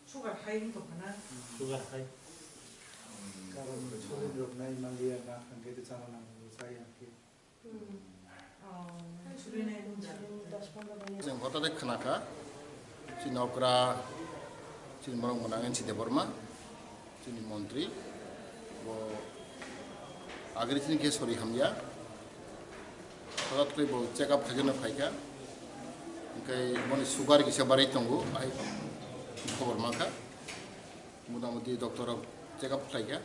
sugar high itu mana? Sugar high. Kalau soalnya drognya Malaysia nak angkat itu cara nak saya angkat. Yang kota dek kenaka, si Naikha, si Morong menangin si Debbarma, si Montri, agar ini kes sorry hamya, kalau tu ibu check up saja nak pakai, ingkai mana sugar kisah barai tunggu, ay cover maka, mudah-mudahan doktor check up pakai,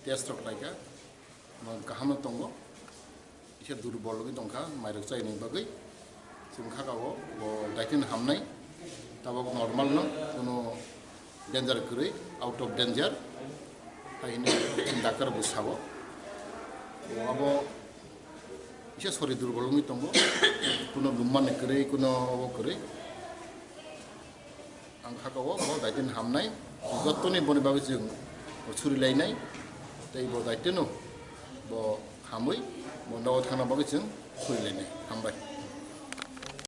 test pakai, mana kaham tunggu. Ia durbol lagi tongka, mayat saya ini bagai, sehingga kau, daitin hamnai, tabak normal no, kuno danger kiri, out of danger, ini indakar busabo, abo, ia sorry durbol lagi tonggo, kuno lumman kiri, kuno kiri, angka kau, daitin hamnai, got tu ni boni bagai jeng, suri lainai, tapi daitin no, hamui. Mau tahu bagus jeng, kuilene, hambai.